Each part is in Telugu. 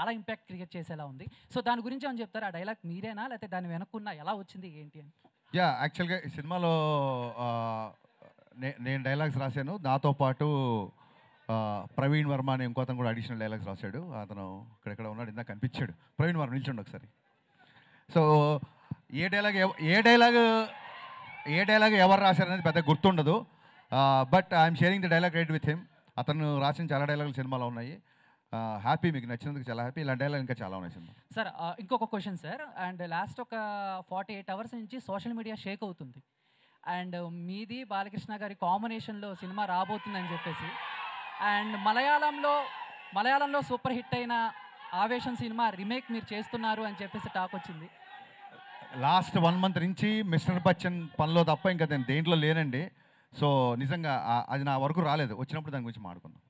చాలా ఇంపాక్ట్ క్రియేట్ చేసేలా ఉంది. సో దాని గురించి ఏమని చెప్తారు? ఆ డైలాగ్ మీరేనా, లేకపోతే దాని వెనక్కున్న ఎలా వచ్చింది ఏంటి అని? యాక్చువల్గా ఈ సినిమాలో నేను డైలాగ్స్ రాశాను. నాతో పాటు ప్రవీణ్ వర్మ అని ఇంకోతను కూడా అడిషనల్ డైలాగ్స్ రాశాడు. అతను ఇక్కడెక్కడ ఉన్నాడు, ఇందాక కనిపించాడు. ప్రవీణ్ వర్మ నిల్చండి ఒకసారి. సో ఏ డైలాగ్ ఎవరు రాశారనేది పెద్ద గుర్తుండదు. But I'm sharing the dialogue right with him. అతను రాసిన చాలా డైలాగులు సినిమాలో ఉన్నాయి. హ్యాపీ, మీకు నచ్చినందుకు చాలా హ్యాపీ. ఇలాంటి డైలాగ్ ఇంకా చాలా ఉన్నాయి సినిమా. సార్ ఇంకొక క్వశ్చన్ సార్. అండ్ లాస్ట్ ఒక 48 అవర్స్ నుంచి సోషల్ మీడియా షేక్ అవుతుంది. అండ్ మీది బాలకృష్ణ గారి కాంబినేషన్లో సినిమా రాబోతుందని చెప్పేసి, అండ్ మలయాళంలో సూపర్ హిట్ అయిన ఆవేశం సినిమా రీమేక్ మీరు చేస్తున్నారు అని చెప్పేసి టాక్ వచ్చింది. లాస్ట్ 1 month నుంచి మిస్టర్ బచ్చన్ పనిలో తప్ప ఇంకా నేను దేంట్లో లేనండి. సో నిజంగా అది నా వరకు రాలేదు. వచ్చినప్పుడు దాని గురించి మాట్లాడుకుందాం.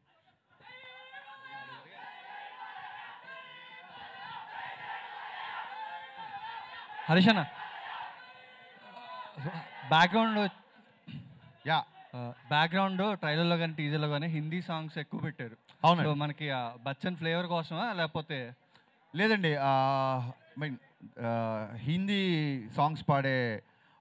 హరీష్ అన్న, బ్యాక్గ్రౌండ్ ట్రైలర్లో కానీ టీజర్లో కానీ హిందీ సాంగ్స్ ఎక్కువ పెట్టారు. అవును, మనకి బచ్చన్ ఫ్లేవర్ కోసమా లేకపోతే? లేదండి, మీన్ హిందీ సాంగ్స్ పాడే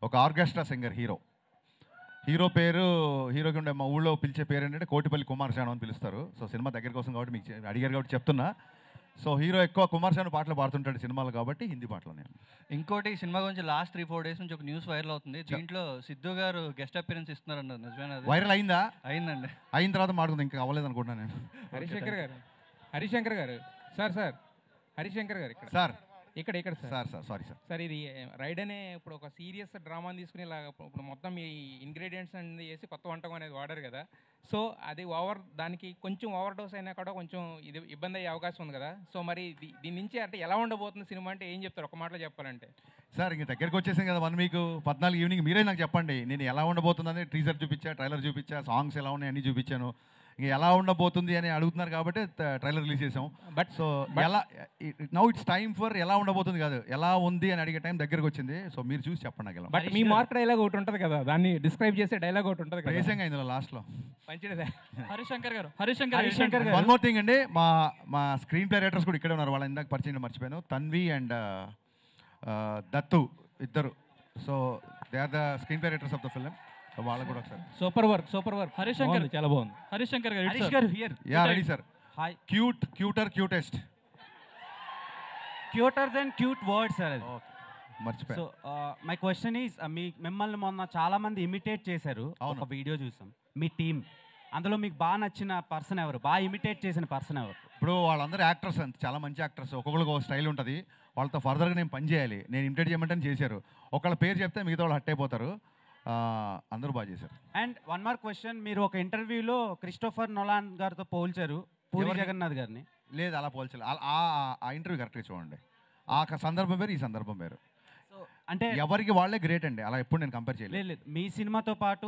ఒక ఆర్కెస్ట్రా సింగర్ హీరోకి ఉండే మా ఊళ్ళో పిలిచే పేరు ఏంటంటే కోటిపల్లి కుమార్ శాను అని పిలుస్తారు. సో సినిమా దగ్గర కోసం కాబట్టి మీకు అడిగారు కాబట్టి చెప్తున్నా. సో హీరో ఎక్కువ కుమార్ శాను పాటలు పాడుతుంటాడు సినిమాలు కాబట్టి హిందీ పాటలు. ఇంకోటి సినిమా గురించి లాస్ట్ 3-4 days నుంచి ఒక న్యూస్ వైరల్ అవుతుంది. దీంట్లో సిద్ధు గారు గెస్ట్ అపియరెన్స్ ఇస్తున్నారన్నారు, నిజమేనా? వైరల్ అయిందా? అయిందండి. అయిన తర్వాత మాట్లాడుకుందాం, ఇంకా అవ్వలేదు అనుకుంటున్నాను నేను. హరిశంకర్ గారు సార్ హరిశంకర్ గారు ఇక్కడ సారీ సార్, ఇది రైడ్ అనే ఇప్పుడు ఒక సీరియస్ డ్రామాని తీసుకుని ఇలా ఇప్పుడు మొత్తం ఈ ఇంగ్రీడియంట్స్ అనేది వేసి కొత్త వంటకం అనేది వాడారు కదా. సో అది దానికి కొంచెం ఓవర్ డోస్ అయినా కూడా కొంచెం ఇది ఇబ్బంది అయ్యే అవకాశం ఉంది కదా. సో మరి దీని నుంచి అంటే ఎలా ఉండబోతుంది సినిమా అంటే ఏం చెప్తారు ఒక మాటలో చెప్పాలంటే? సార్ ఇంక దగ్గరికి వచ్చేసాం కదా 1 week 14 ఈవినింగ్ మీరే నాకు చెప్పండి. నేను ఎలా ఉండబోతుందని టీజర్ చూపించా, ట్రైలర్ చూపించా, సాంగ్స్ ఎలా ఉన్నాయి అన్నీ చూపించాను. ఇంక ఎలా ఉండబోతుంది అని అడుగుతున్నారు కాబట్టి ట్రైలర్ రిలీజ్ చేసాం. బట్ సో ఎలా నౌ ఇట్స్ టైమ్ ఫర్ ఎలా ఉండబోతుంది కాదు, ఎలా ఉంది అని అడిగే టైం దగ్గరకు వచ్చింది. సో మీరు చూసి చెప్పండి నాకు. బట్ మీ మార్క్ డైలాగ్ ఒకటి ఉంటుంది కదా, దాన్ని డిస్క్రైబ్ చేసే డైలాగ్ ఒకటి ఉంటుంది కదా, నిజంగా ఇందులో లాస్ట్లో హరిశంకర్ గారు వన్ మోర్ థింగ్ అండి, మా స్క్రీన్ ప్లే రైటర్స్ కూడా ఇక్కడే ఉన్నారు. వాళ్ళ ఇందాక పరిచయం మర్చిపోయాను, తన్వి అండ్ దత్తు ఇద్దరు. So they are the screenplay writers of the film. వాళ్ళకు కూడా ఒకసారి సూపర్ వర్క్ హరిశంకర్ చాలా బాగుంది. హరిశంకర్ గారు here ready sir. Hi. Cutest cuter than cute word sir అది. మర్చిపోయా. సో మై క్వశ్చన్ ఈజ్, మిమ్మల్ని మొన్న చాలా మంది ఇమిటేట్ చేశారు. ఒక వీడియో చూసాం మీ టీం, అందులో మీకు బాగా నచ్చిన పర్సన్ ఎవరు, బాగా ఇమిటేట్ చేసిన పర్సన్ ఎవరు? ఇప్పుడు వాళ్ళందరూ యాక్టర్స్, చాలా మంచి యాక్టర్స్, ఒక్కొక్కరికి ఒక స్టైల్ ఉంటుంది. వాళ్ళతో ఫర్దర్గా నేను పని చేయాలి. నేను ఇమిటేట్ చేయమంటే చేశారు. ఒకళ్ళ పేరు చెప్తే మిగతా వాళ్ళు హట్ అయిపోతారు. అందరూ బాగా చేశారు. అండ్ వన్ మోర్ క్వశ్చన్, మీరు ఒక ఇంటర్వ్యూలో క్రిస్టోఫర్ నోలాన్ గారితో పోల్చారు పూరి జగన్నాథ్ గారిని. లేదు, అలా పోల్చాలి. ఆ ఇంటర్వ్యూ కరెక్ట్గా చూడండి. ఆ సందర్భం వేరు, ఈ సందర్భం వేరు. సో అంటే ఎవరికి వాళ్ళే గ్రేట్ అండి, అలా ఎప్పుడు నేను కంపేర్ చేయలేదు. లేదు, మీ సినిమాతో పాటు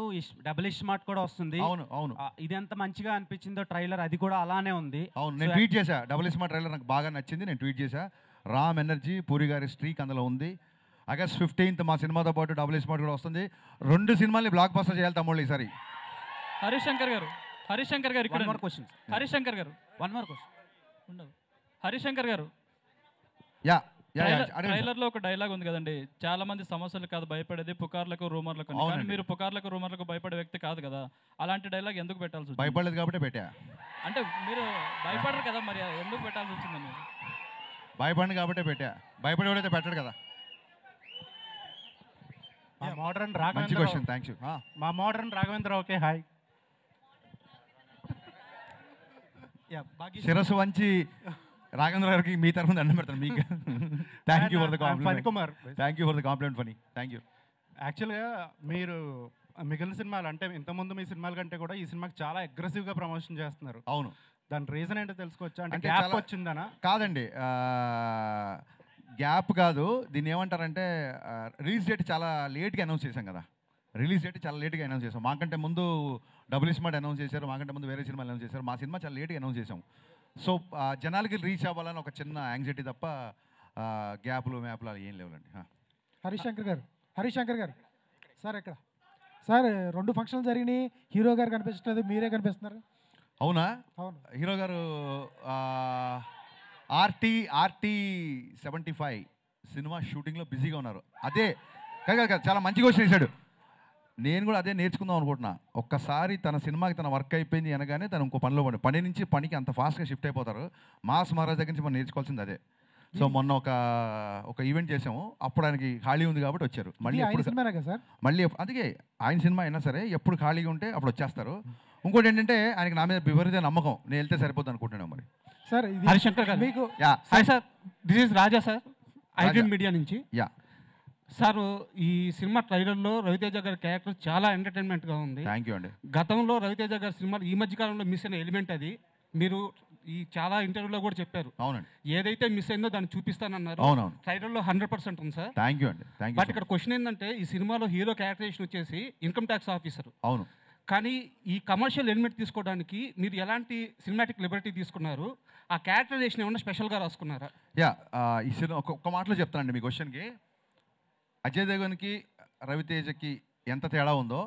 డబుల్ ఇస్మార్ట్ కూడా వస్తుంది. అవును. ఇది ఎంత మంచిగా అనిపించిందో ట్రైలర్, అది కూడా అలానే ఉంది. అవును, నేను ట్వీట్ చేశా. డబుల్ ఇస్మార్ట్ ట్రైలర్ నాకు బాగా నచ్చింది, నేను ట్వీట్ చేశా. రామ్ ఎనర్జీ, పూరి గారి స్ట్రీక్ అందులో ఉంది. August 15th మా సినిమాతో పాటు డబుల్ ఇస్మార్ట్ కూడా వస్తుంది. 2 సినిమాల్ని బ్లాక్ బస్టర్ చేయాలి తమ్ముళ్ళు ఈసారి. హరిశంకర్ గారు వన్ మోర్ క్వశ్చన్. హరిశంకర్ గారు ఉండదు. హరిశంకర్ గారు, ట్రైలర్లో ఒక డైలాగ్ ఉంది కదండి, చాలా మంది సమస్యలు కాదు భయపడేది, పుకార్లకు రూమర్లకు. కానీ మీరు పుకార్లకు రూమర్లకు భయపడే వ్యక్తి కాదు కదా, అలాంటి డైలాగ్ ఎందుకు పెట్టాల్సి వచ్చింది? భయపడలేదు కాబట్టి పెట్టా. అంటే మీరు భయపడరు కదా, మరి ఎందుకు పెట్టాల్సి వచ్చిందని? భయపడి కాబట్టే పెట్టా. భయపడేవాడైతే పెట్టాడు కదా. మోడర్న్ మంచి క్వశ్చన్, థ్యాంక్ యూ. మా మోడర్న్ రాఘవేంద్ర ఓకే హాయ్. శిరస్సు వంచి రాఘవేంద్ర గారికి మీ తరఫున దండం పెడతాను మీకు. Thank you for the compliment. Thank you for the compliment funny. Thank you. యాక్చువల్గా మీరు మిగిలిన సినిమాలు అంటే ఇంతకుముందు మీ సినిమాల కంటే కూడా ఈ సినిమాకి చాలా అగ్రెసివ్గా ప్రమోషన్ చేస్తున్నారు. అవును, దాని రీజన్ ఏంటో తెలుసుకోవచ్చా? అంటే గ్యాప్ వచ్చిందనా? కాదండి, గ్యాప్ కాదు. దీన్ని ఏమంటారంటే రిలీజ్ డేట్ చాలా లేట్గా అనౌన్స్ చేశాం కదా. రిలీజ్ డేట్ చాలా లేట్గా అనౌన్స్ చేసాం. మాకంటే ముందు డబుల్ ఇస్మార్ట్ అనౌన్స్ చేశారు, మాకంటే ముందు వేరే సినిమాలు అనౌన్స్ చేశారు. మా సినిమా చాలా లేట్గా అనౌన్స్ చేసాం. సో జనాలకి రీచ్ అవ్వాలని ఒక చిన్న యాంగ్జైటీ తప్ప గ్యాప్లు మ్యాప్లు అలా ఏం లేవులండి. హరిశంకర్ గారు సార్, ఇక్కడ సార్ 2 ఫంక్షన్లు జరిగినాయి, హీరో గారు కనిపించట్లేదు, మీరే కనిపిస్తున్నారు. అవునా? అవును. హీరో గారు ఆర్టీ 75 సినిమా షూటింగ్లో బిజీగా ఉన్నారు. అదే కాదు చాలా మంచి క్వశ్చన్ వేశాడు. నేను కూడా అదే నేర్చుకుందాం అనుకుంటున్నా. ఒక్కసారి తన సినిమాకి తన వర్క్ అయిపోయింది అనగానే తను ఇంకో పనిలో పని నుంచి పనికి అంత ఫాస్ట్గా షిఫ్ట్ అయిపోతారు. మాస్ మహారాజ్ దగ్గర నుంచి మనం నేర్చుకోవాల్సింది అదే. సో మొన్న ఒక ఈవెంట్ చేసాము, అప్పుడు ఆయనకి ఖాళీ ఉంది కాబట్టి వచ్చారు. మళ్ళీ అందుకే ఆయన సినిమా అయినా సరే ఎప్పుడు ఖాళీగా ఉంటే అప్పుడు వచ్చేస్తారు. ఇంకోటి ఏంటంటే ఆయనకి నా మీద విపరీత నమ్మకం, నేను వెళ్తే సరిపోతుంది అనుకుంటున్నాను. మరి సార్ హరిశంకర్ గారు మీకు hi sir, this is Raja sir, iDream media నుంచి. యా సార్, ఈ సినిమా ట్రైలర్లో రవితేజ గారి క్యారెక్టర్ చాలా ఎంటర్టైన్మెంట్గా ఉంది. థ్యాంక్ యూ అండి. గతంలో రవితేజ గారి సినిమాలు ఈ మధ్య కాలంలో మిస్ అయిన ఎలిమెంట్ అది. మీరు ఈ చాలా ఇంటర్వ్యూలో కూడా చెప్పారు. అవునండి, ఏదైతే మిస్ అయిందో దాన్ని చూపిస్తానన్నారు. అవునవును, ట్రైలర్లో 100% ఉంది సార్. థ్యాంక్ యూ అండి. బట్ ఇక్కడ క్వశ్చన్ ఏంటంటే, ఈ సినిమాలో హీరో క్యారెక్టరేషన్ వచ్చేసి ఇన్కమ్ ట్యాక్స్ ఆఫీసర్. అవును, కానీ ఈ కమర్షియల్ ఎలిమెంట్ తీసుకోవడానికి మీరు ఎలాంటి సినిమాటిక్ లిబర్టీ తీసుకున్నారు? ఆ క్యారెక్టరైజేషన్ ఏమన్నా స్పెషల్గా రాసుకున్నారా? యా, ఈ సినిమా ఒక్క మాటలో చెప్తానండి మీ క్వశ్చన్కి. అజయ్ దేవగన్కి రవితేజకి ఎంత తేడా ఉందో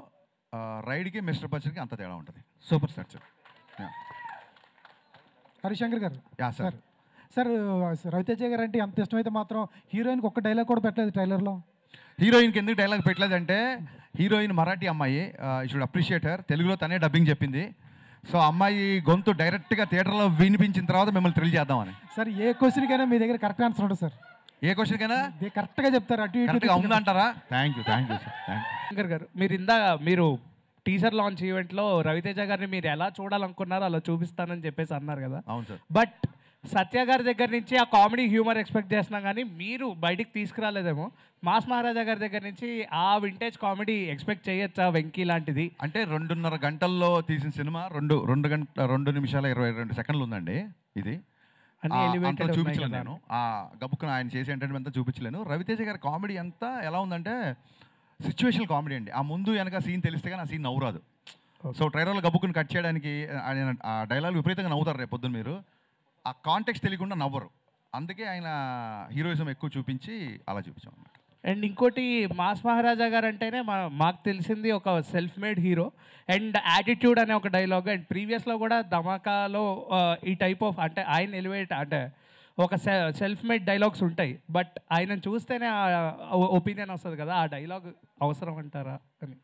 రైడ్కి మిస్టర్ బచ్చన్కి అంత తేడా ఉంటుంది. Super sir. హరిశంకర్ గారు. Yeah sir. సార్ రవితేజ గారు అంటే అంత ఇష్టమైతే మాత్రం హీరోయిన్కి ఒక్క డైలాగ్ కూడా పెట్టలేదు ట్రైలర్లో. హీరోయిన్కి ఎందుకు డైలాగ్ పెట్టలేదంటే, హీరోయిన్ మరాఠీ అమ్మాయి, యూ షుడ్ అప్రిషియేట్ హర్. తెలుగులో తనే డబ్బింగ్ చెప్పింది. సో అమ్మాయి గొంతు డైరెక్ట్గా థియేటర్లో వినిపించిన తర్వాత మిమ్మల్ని థ్రిల్ చేద్దామని. సార్ ఏ క్వశ్చన్కైనా మీ దగ్గర కరెక్ట్ ఆన్సర్ ఉంటుంది సార్. ఏ క్వశ్చన్కైనా కరెక్ట్గా చెప్తారు. అటు కరెక్ట్గా ఉందంటారా? Thank you sir. శంకర్ గారు, మీరు టీజర్ లాంచ్ ఈవెంట్లో రవితేజ గారిని మీరు ఎలా చూడాలనుకున్నారో అలా చూపిస్తానని చెప్పేసి అన్నారు కదా. అవును సార్. బట్ సత్య గారి దగ్గర నుంచి ఆ కామెడీ హ్యూమర్ ఎక్స్పెక్ట్ చేస్తున్నాం, కానీ మీరు బయటికి తీసుకురాలేదేమో. మాస్ మహారాజా గారి దగ్గర నుంచి ఆ వింటేజ్ కామెడీ ఎక్స్పెక్ట్ చేయొచ్చా? వెంకీ లాంటిది అంటే 2.5 గంటల్లో తీసిన సినిమా 2 నిమిషాల 22 సెకండ్లు ఉందండి. ఇది చూపించలేను నేను. ఆ గబుక్కున ఆయన చేసే ఎంటర్టైన్మెంట్ అంతా చూపించలేను. రవితేజ గారి కామెడీ అంతా ఎలా ఉందంటే సిచ్యువేషనల్ కామెడీ అండి. ఆ ముందు వెనక సీన్ తెలిస్తే కానీ ఆ సీన్ నవ్వురాదు. సో ట్రైలర్లో గబుక్కుని కట్ చేయడానికి ఆయన ఆ డైలాగ్ విపరీతంగా నవ్వుతారు. రేపు పొద్దున్న మీరు ఆ కాంటెక్స్ట్ తెలియకుండా నవ్వరు. అందుకే ఆయన హీరోయిజం ఎక్కువ చూపించి అలా చూపించాం అన్నమాట. అండ్ ఇంకోటి, మాస్ మహారాజా గారు అంటేనే మాకు తెలిసింది ఒక self made hero and attitude అనే ఒక డైలాగ్. అండ్ ప్రీవియస్లో కూడా ధమాకాలో ఈ టైప్ ఆఫ్ అంటే ఆయన ఎలివేట్ అంటే ఒక సెల్ఫ్ మేడ్ డైలాగ్స్ ఉంటాయి. బట్ ఆయన చూస్తేనే ఒపీనియన్ వస్తుంది కదా, ఆ డైలాగ్ అవసరం అంటారా అని.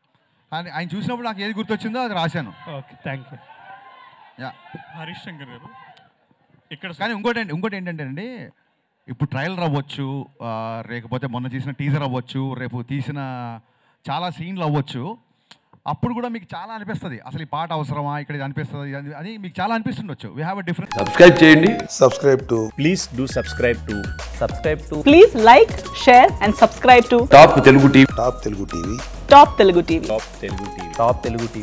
ఆయన చూసినప్పుడు నాకు ఏది గుర్తొచ్చిందో అది రాశాను. Okay, thank you. Yeah, Harish Shankar గారు ఇక్కడ. కానీ ఇంకోటి ఏంటంటే అండి, ఇప్పుడు ట్రైలర్ అవ్వచ్చు, లేకపోతే మొన్న చేసిన టీజర్ అవ్వచ్చు, రేపు తీసిన చాలా సీన్లు అవ్వచ్చు. అప్పుడు కూడా మీకు చాలా అనిపిస్తుంది, అసలు ఈ పాట అవసరమా, ఇక్కడ ఇది అనిపిస్తుంది అని మీకు చాలా అనిపిస్తుండొచ్చు. We have a different. Subscribe చేయండి. Subscribe to please do subscribe to please like, share and subscribe to top Telugu TV. Top Telugu TV. Top Telugu TV.